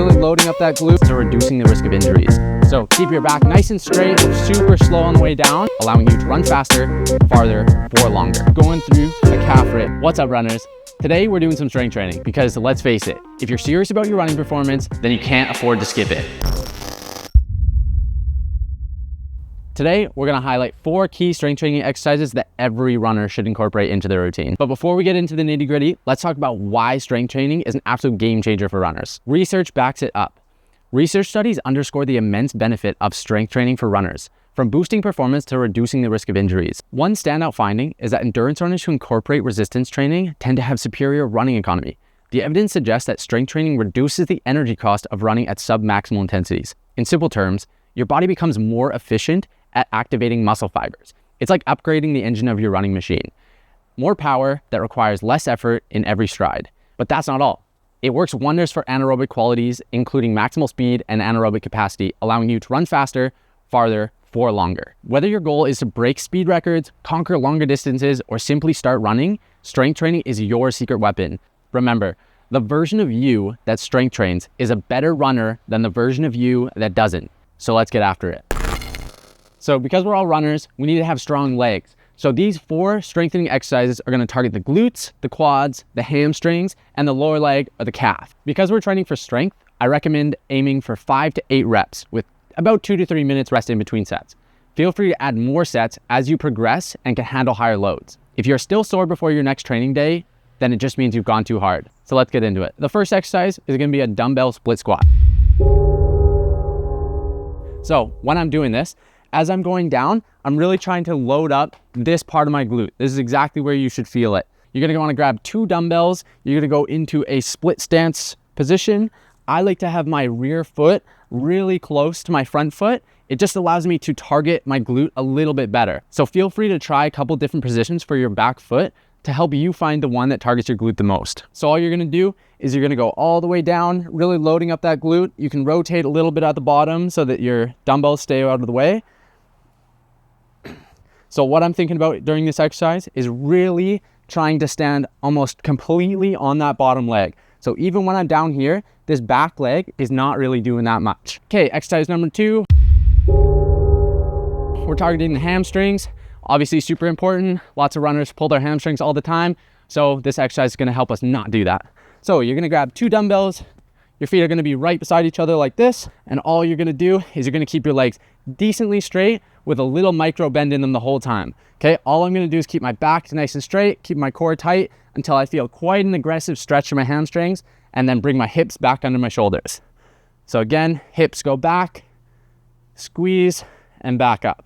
really loading up that glute to reducing the risk of injuries. So keep your back nice and straight, super slow on the way down, allowing you to run faster, farther, for longer. Going through a calf rip. What's up, runners? Today we're doing some strength training because let's face it, if you're serious about your running performance, then you can't afford to skip it. Today, we're gonna highlight 4 key strength training exercises that every runner should incorporate into their routine. But before we get into the nitty-gritty, let's talk about why strength training is an absolute game changer for runners. Research backs it up. Research studies underscore the immense benefit of strength training for runners, from boosting performance to reducing the risk of injuries. One standout finding is that endurance runners who incorporate resistance training tend to have superior running economy. The evidence suggests that strength training reduces the energy cost of running at sub-maximal intensities. In simple terms, your body becomes more efficient at activating muscle fibers. It's like upgrading the engine of your running machine. More power that requires less effort in every stride. But that's not all. It works wonders for anaerobic qualities, including maximal speed and anaerobic capacity, allowing you to run faster, farther, for longer. Whether your goal is to break speed records, conquer longer distances, or simply start running, strength training is your secret weapon. Remember, the version of you that strength trains is a better runner than the version of you that doesn't. So let's get after it. So because we're all runners, we need to have strong legs. So these 4 strengthening exercises are gonna target the glutes, the quads, the hamstrings, and the lower leg or the calf. Because we're training for strength, I recommend aiming for 5 to 8 reps with about 2 to 3 minutes rest in between sets. Feel free to add more sets as you progress and can handle higher loads. If you're still sore before your next training day, then it just means you've gone too hard. So let's get into it. The first exercise is gonna be a dumbbell split squat. So when I'm doing this, as I'm going down, I'm really trying to load up this part of my glute. This is exactly where you should feel it. You're gonna wanna grab 2 dumbbells. You're gonna go into a split stance position. I like to have my rear foot really close to my front foot. It just allows me to target my glute a little bit better. So feel free to try a couple different positions for your back foot to help you find the one that targets your glute the most. So all you're gonna do is you're gonna go all the way down, really loading up that glute. You can rotate a little bit at the bottom so that your dumbbells stay out of the way. So what I'm thinking about during this exercise is really trying to stand almost completely on that bottom leg. So even when I'm down here, this back leg is not really doing that much. Okay, exercise number 2. We're targeting the hamstrings. Obviously super important. Lots of runners pull their hamstrings all the time. So this exercise is gonna help us not do that. So you're gonna grab 2 dumbbells. Your feet are gonna be right beside each other like this. And all you're gonna do is you're gonna keep your legs decently straight with a little micro bend in them the whole time. Okay, all I'm gonna do is keep my back nice and straight, keep my core tight until I feel quite an aggressive stretch in my hamstrings, and then bring my hips back under my shoulders. So again, hips go back, squeeze, and back up.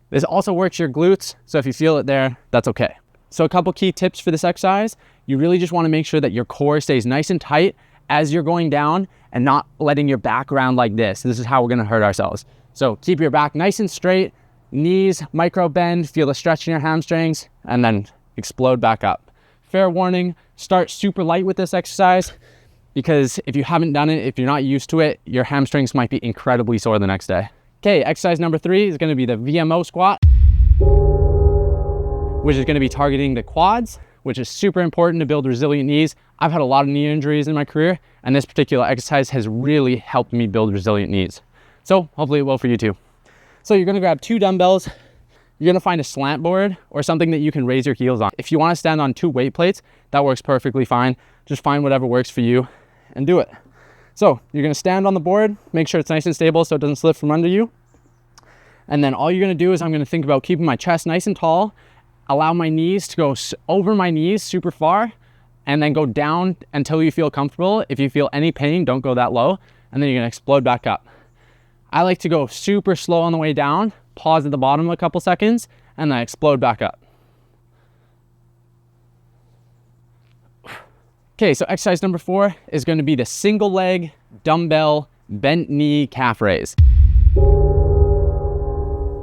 This also works your glutes, so if you feel it there, that's okay. So a couple key tips for this exercise. You really just wanna make sure that your core stays nice and tight as you're going down and not letting your back round like this. This is how we're gonna hurt ourselves. So keep your back nice and straight, knees micro bend, feel the stretch in your hamstrings, and then explode back up. Fair warning, start super light with this exercise because if you haven't done it, if you're not used to it, your hamstrings might be incredibly sore the next day. Okay, exercise number 3 is gonna be the VMO squat, which is gonna be targeting the quads, which is super important to build resilient knees. I've had a lot of knee injuries in my career, and this particular exercise has really helped me build resilient knees. So hopefully it will for you too. So you're gonna grab 2 dumbbells. You're gonna find a slant board or something that you can raise your heels on. If you wanna stand on 2 weight plates, that works perfectly fine. Just find whatever works for you and do it. So you're gonna stand on the board, make sure it's nice and stable so it doesn't slip from under you. And then all you're gonna do is I'm gonna think about keeping my chest nice and tall, allow my knees to go over my knees super far, and then go down until you feel comfortable. If you feel any pain, don't go that low, and then you're gonna explode back up. I like to go super slow on the way down, pause at the bottom a couple seconds, and then explode back up. Okay, so exercise number 4 is gonna be the single leg dumbbell bent knee calf raise.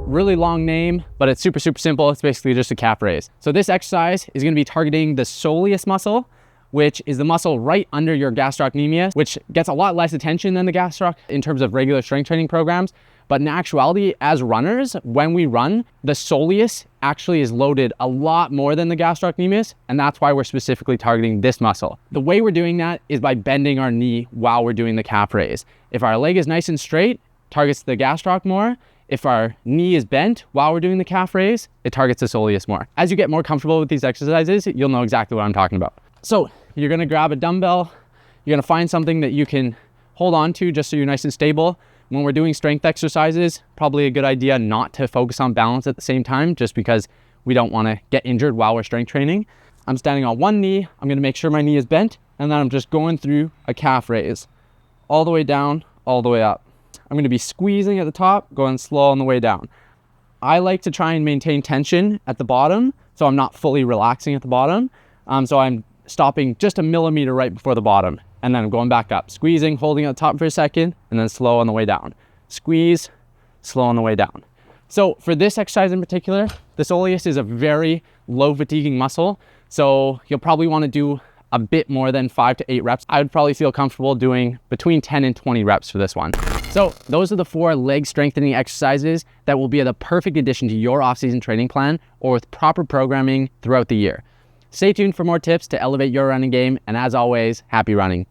Really long name, but it's super simple. It's basically just a calf raise. So this exercise is gonna be targeting the soleus muscle, which is the muscle right under your gastrocnemius, which gets a lot less attention than the gastroc in terms of regular strength training programs. But in actuality, as runners, when we run, the soleus actually is loaded a lot more than the gastrocnemius, and that's why we're specifically targeting this muscle. The way we're doing that is by bending our knee while we're doing the calf raise. If our leg is nice and straight, targets the gastroc more. If our knee is bent while we're doing the calf raise, it targets the soleus more. As you get more comfortable with these exercises, you'll know exactly what I'm talking about. So you're gonna grab a dumbbell, you're gonna find something that you can hold on to just so you're nice and stable. When we're doing strength exercises, probably a good idea not to focus on balance at the same time, just because we don't wanna get injured while we're strength training. I'm standing on one knee, I'm gonna make sure my knee is bent, and then I'm just going through a calf raise, all the way down, all the way up. I'm gonna be squeezing at the top, going slow on the way down. I like to try and maintain tension at the bottom, so I'm not fully relaxing at the bottom. So I'm stopping just a millimeter right before the bottom, and then I'm going back up, squeezing, holding at the top for a second, and then slow on the way down. Squeeze, slow on the way down. So for this exercise in particular, the soleus is a very low fatiguing muscle, so you'll probably wanna do a bit more than 5 to 8 reps. I would probably feel comfortable doing between 10 and 20 reps for this one. So those are the 4 leg strengthening exercises that will be the perfect addition to your off-season training plan or with proper programming throughout the year. Stay tuned for more tips to elevate your running game, and as always, happy running.